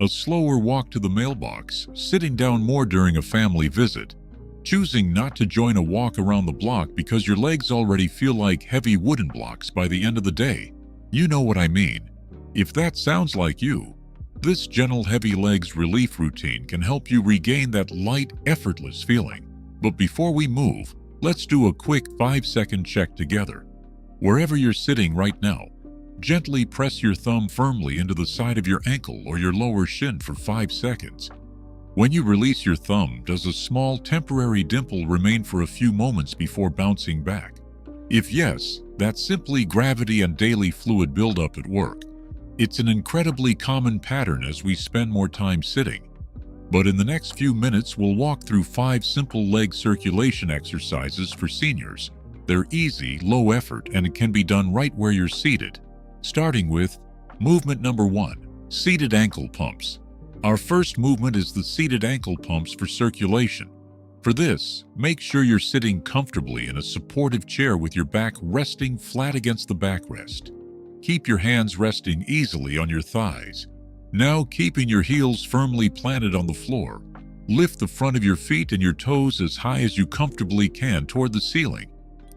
a slower walk to the mailbox, sitting down more during a family visit, choosing not to join a walk around the block because your legs already feel like heavy wooden blocks by the end of the day. You know what I mean. If that sounds like you, this gentle heavy legs relief routine can help you regain that light, effortless feeling. But before we move, let's do a quick 5-second check together. Wherever you're sitting right now, gently press your thumb firmly into the side of your ankle or your lower shin for 5 seconds. When you release your thumb, does a small temporary dimple remain for a few moments before bouncing back? If yes, that's simply gravity and daily fluid buildup at work. It's an incredibly common pattern as we spend more time sitting. But in the next few minutes, we'll walk through 5 simple leg circulation exercises for seniors. They're easy, low effort, and it can be done right where you're seated. Starting with movement number 1, seated ankle pumps. Our first movement is the seated ankle pumps for circulation. For this, make sure you're sitting comfortably in a supportive chair with your back resting flat against the backrest. Keep your hands resting easily on your thighs. Now, keeping your heels firmly planted on the floor, lift the front of your feet and your toes as high as you comfortably can toward the ceiling.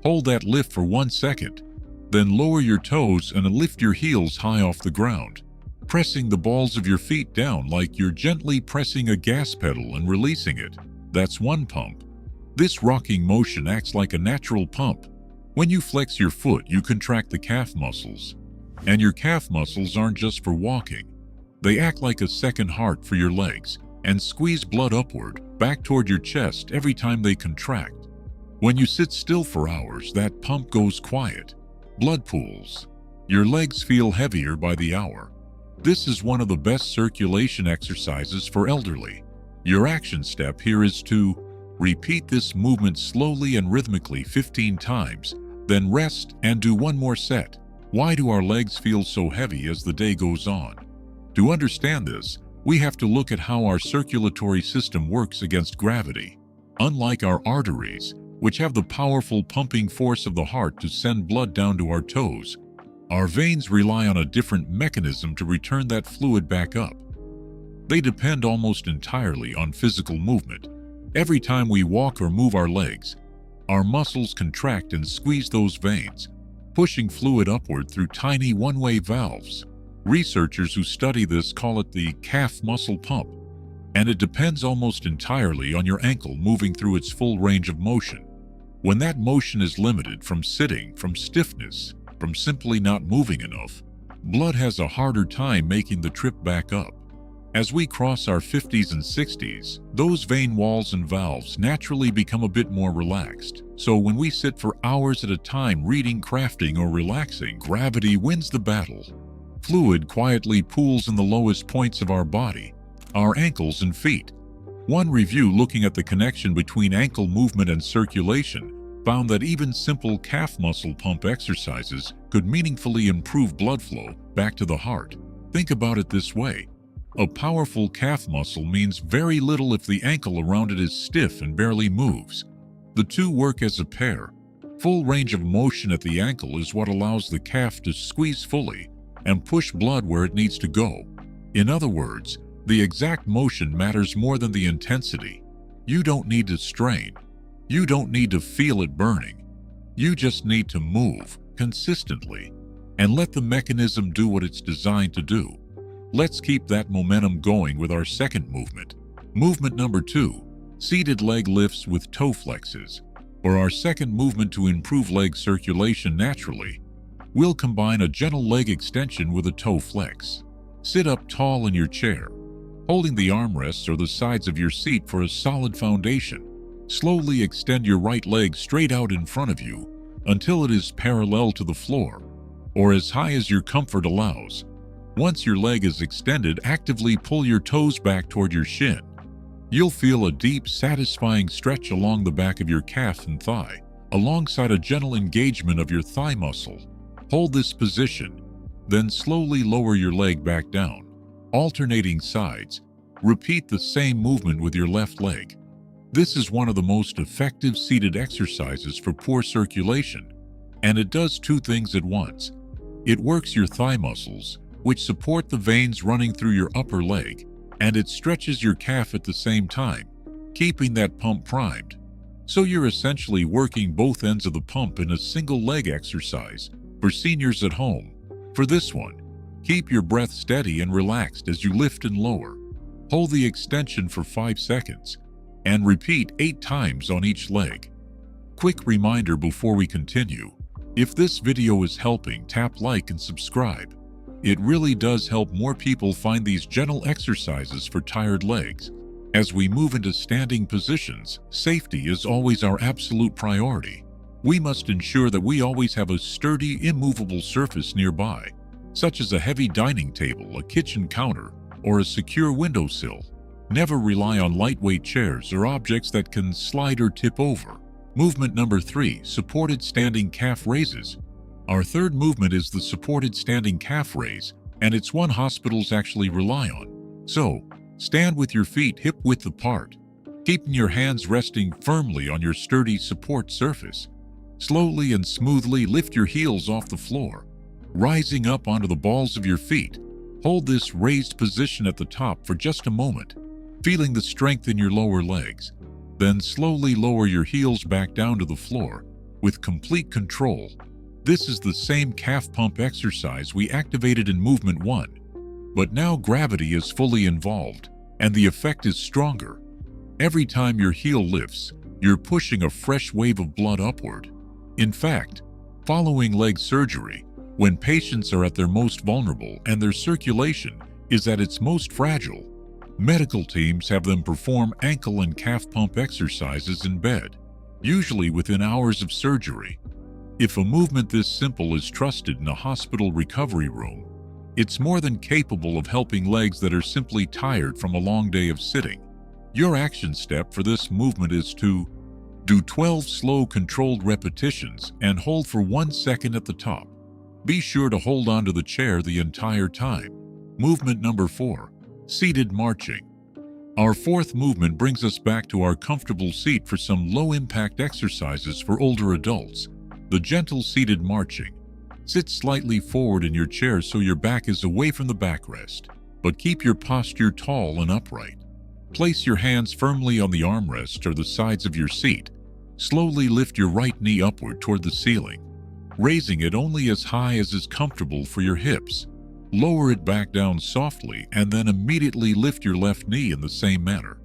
Hold that lift for 1 second. Then lower your toes and lift your heels high off the ground, pressing the balls of your feet down like you're gently pressing a gas pedal and releasing it. That's one pump. This rocking motion acts like a natural pump. When you flex your foot, you contract the calf muscles. And your calf muscles aren't just for walking. They act like a second heart for your legs and squeeze blood upward, back toward your chest every time they contract. When you sit still for hours, that pump goes quiet. Blood pools. Your legs feel heavier by the hour. This is one of the best circulation exercises for elderly. Your action step here is to repeat this movement slowly and rhythmically 15 times, then rest and do one more set. Why do our legs feel so heavy as the day goes on? To understand this, we have to look at how our circulatory system works against gravity. Unlike our arteries, which have the powerful pumping force of the heart to send blood down to our toes, our veins rely on a different mechanism to return that fluid back up. They depend almost entirely on physical movement. Every time we walk or move our legs, our muscles contract and squeeze those veins, pushing fluid upward through tiny one-way valves. Researchers who study this call it the calf muscle pump, and it depends almost entirely on your ankle moving through its full range of motion. When that motion is limited from sitting, from stiffness, from simply not moving enough, blood has a harder time making the trip back up. As we cross our 50s and 60s, those vein walls and valves naturally become a bit more relaxed. So when we sit for hours at a time reading, crafting, or relaxing, gravity wins the battle. Fluid quietly pools in the lowest points of our body, our ankles and feet. One review looking at the connection between ankle movement and circulation found that even simple calf muscle pump exercises could meaningfully improve blood flow back to the heart. Think about it this way. A powerful calf muscle means very little if the ankle around it is stiff and barely moves. The two work as a pair. Full range of motion at the ankle is what allows the calf to squeeze fully and push blood where it needs to go. In other words, the exact motion matters more than the intensity. You don't need to strain. You don't need to feel it burning. You just need to move consistently and let the mechanism do what it's designed to do. Let's keep that momentum going with our second movement. Movement number 2, seated leg lifts with toe flexes. For our second movement to improve leg circulation naturally, we'll combine a gentle leg extension with a toe flex. Sit up tall in your chair, holding the armrests or the sides of your seat for a solid foundation. Slowly extend your right leg straight out in front of you until it is parallel to the floor, or as high as your comfort allows. Once your leg is extended, actively pull your toes back toward your shin. You'll feel a deep, satisfying stretch along the back of your calf and thigh, alongside a gentle engagement of your thigh muscle. Hold this position, then slowly lower your leg back down, alternating sides. Repeat the same movement with your left leg. This is one of the most effective seated exercises for poor circulation, and it does two things at once. It works your thigh muscles, which support the veins running through your upper leg, and it stretches your calf at the same time, keeping that pump primed. So you're essentially working both ends of the pump in a single leg exercise for seniors at home. For this one, keep your breath steady and relaxed as you lift and lower. Hold the extension for 5 seconds and repeat 8 times on each leg. Quick reminder before we continue, if this video is helping, tap like and subscribe. It really does help more people find these gentle exercises for tired legs. As we move into standing positions, safety is always our absolute priority. We must ensure that we always have a sturdy, immovable surface nearby, such as a heavy dining table, a kitchen counter, or a secure windowsill. Never rely on lightweight chairs or objects that can slide or tip over. Movement number 3, supported standing calf raises. Our third movement is the supported standing calf raise, and it's one hospitals actually rely on. So, stand with your feet hip-width apart, keeping your hands resting firmly on your sturdy support surface. Slowly and smoothly lift your heels off the floor, rising up onto the balls of your feet. Hold this raised position at the top for just a moment, feeling the strength in your lower legs. Then slowly lower your heels back down to the floor with complete control. This is the same calf pump exercise we activated in movement 1, but now gravity is fully involved and the effect is stronger. Every time your heel lifts, you're pushing a fresh wave of blood upward. In fact, following leg surgery, when patients are at their most vulnerable and their circulation is at its most fragile, medical teams have them perform ankle and calf pump exercises in bed, usually within hours of surgery. If a movement this simple is trusted in a hospital recovery room, it's more than capable of helping legs that are simply tired from a long day of sitting. Your action step for this movement is to do 12 slow controlled repetitions and hold for 1 second at the top. Be sure to hold onto the chair the entire time. Movement number 4, seated marching. Our fourth movement brings us back to our comfortable seat for some low-impact exercises for older adults. The gentle seated marching. Sit slightly forward in your chair so your back is away from the backrest, but keep your posture tall and upright. Place your hands firmly on the armrest or the sides of your seat. Slowly lift your right knee upward toward the ceiling, raising it only as high as is comfortable for your hips. Lower it back down softly and then immediately lift your left knee in the same manner.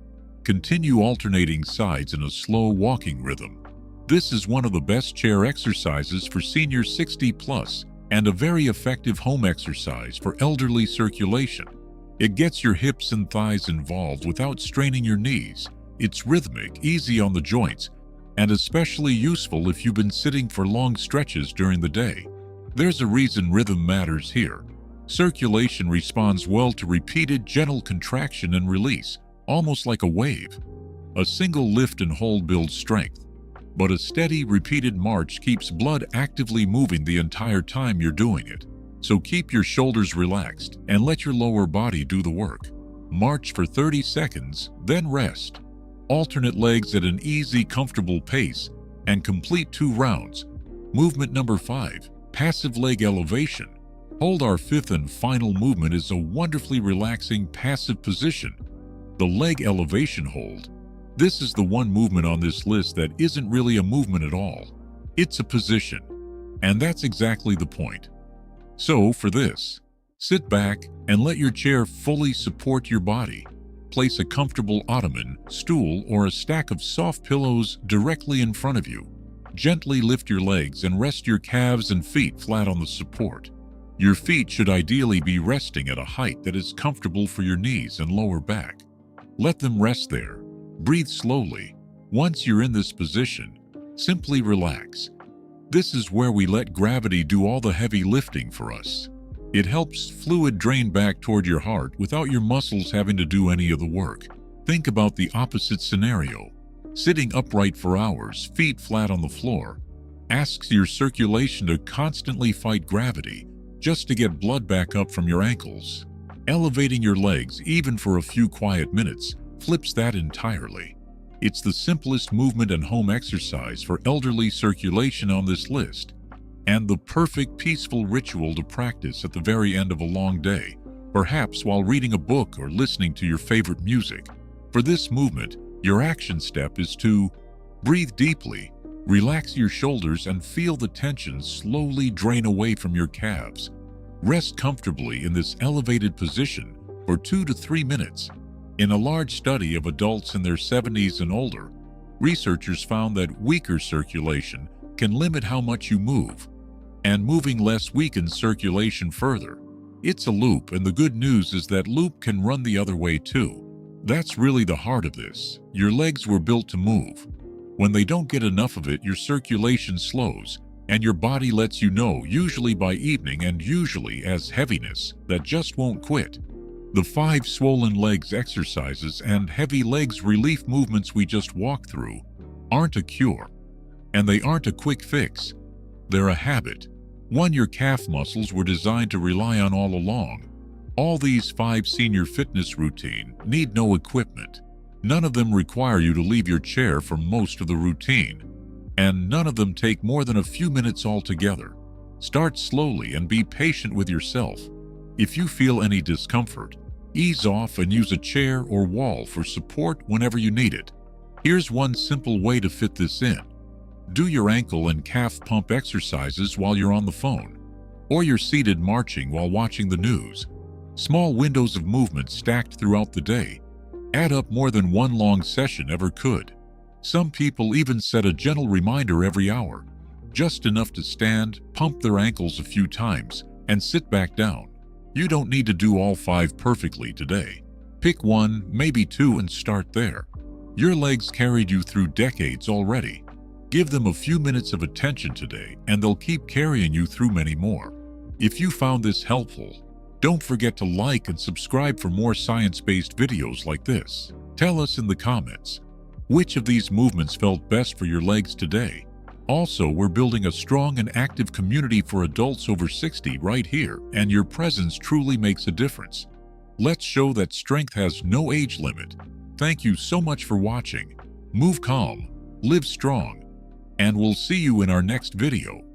Continue alternating sides in a slow walking rhythm. This is one of the best chair exercises for seniors 60 plus and a very effective home exercise for elderly circulation. It gets your hips and thighs involved without straining your knees. It's rhythmic, easy on the joints, and especially useful if you've been sitting for long stretches during the day. There's a reason rhythm matters here. Circulation responds well to repeated gentle contraction and release, almost like a wave. A single lift and hold builds strength, but a steady, repeated march keeps blood actively moving the entire time you're doing it. So keep your shoulders relaxed and let your lower body do the work. March for 30 seconds, then rest. Alternate legs at an easy, comfortable pace and complete 2 rounds. Movement number 5, passive leg elevation. Hold. Our fifth and final movement is a wonderfully relaxing passive position, the leg elevation hold. This is the one movement on this list that isn't really a movement at all. It's a position, and that's exactly the point. So for this, sit back and let your chair fully support your body. Place a comfortable ottoman, stool, or a stack of soft pillows directly in front of you. Gently lift your legs and rest your calves and feet flat on the support. Your feet should ideally be resting at a height that is comfortable for your knees and lower back. Let them rest there. Breathe slowly. Once you're in this position, simply relax. This is where we let gravity do all the heavy lifting for us. It helps fluid drain back toward your heart without your muscles having to do any of the work. Think about the opposite scenario. Sitting upright for hours, feet flat on the floor, asks your circulation to constantly fight gravity just to get blood back up from your ankles. Elevating your legs, even for a few quiet minutes, flips that entirely. It's the simplest movement and home exercise for elderly circulation on this list, and the perfect peaceful ritual to practice at the very end of a long day. perhaps while reading a book or listening to your favorite music. For this movement, your action step is to breathe deeply, relax your shoulders, and feel the tension slowly drain away from your calves. Rest comfortably in this elevated position for 2 to 3 minutes. In a large study of adults in their 70s and older, researchers found that weaker circulation can limit how much you move, and moving less weakens circulation further. It's a loop, and the good news is that loop can run the other way too. That's really the heart of this. Your legs were built to move. When they don't get enough of it, your circulation slows, and your body lets you know, usually by evening and usually as heaviness, that just won't quit. The 5 swollen legs exercises and heavy legs relief movements we just walked through aren't a cure, and they aren't a quick fix. They're a habit, one your calf muscles were designed to rely on all along. All these 5 senior fitness routine need no equipment. None of them require you to leave your chair for most of the routine, and none of them take more than a few minutes altogether. Start slowly and be patient with yourself. If you feel any discomfort, ease off and use a chair or wall for support whenever you need it. Here's one simple way to fit this in. Do your ankle and calf pump exercises while you're on the phone, or you're seated marching while watching the news. Small windows of movement stacked throughout the day add up more than one long session ever could. Some people even set a gentle reminder every hour, just enough to stand, pump their ankles a few times, and sit back down. You don't need to do all 5 perfectly today. Pick 1, maybe 2, and start there. Your legs carried you through decades already. Give them a few minutes of attention today, and they'll keep carrying you through many more. If you found this helpful, don't forget to like and subscribe for more science-based videos like this. Tell us in the comments, which of these movements felt best for your legs today? Also, we're building a strong and active community for adults over 60 right here, and your presence truly makes a difference. Let's show that strength has no age limit. Thank you so much for watching. Move calm, live strong, and we'll see you in our next video.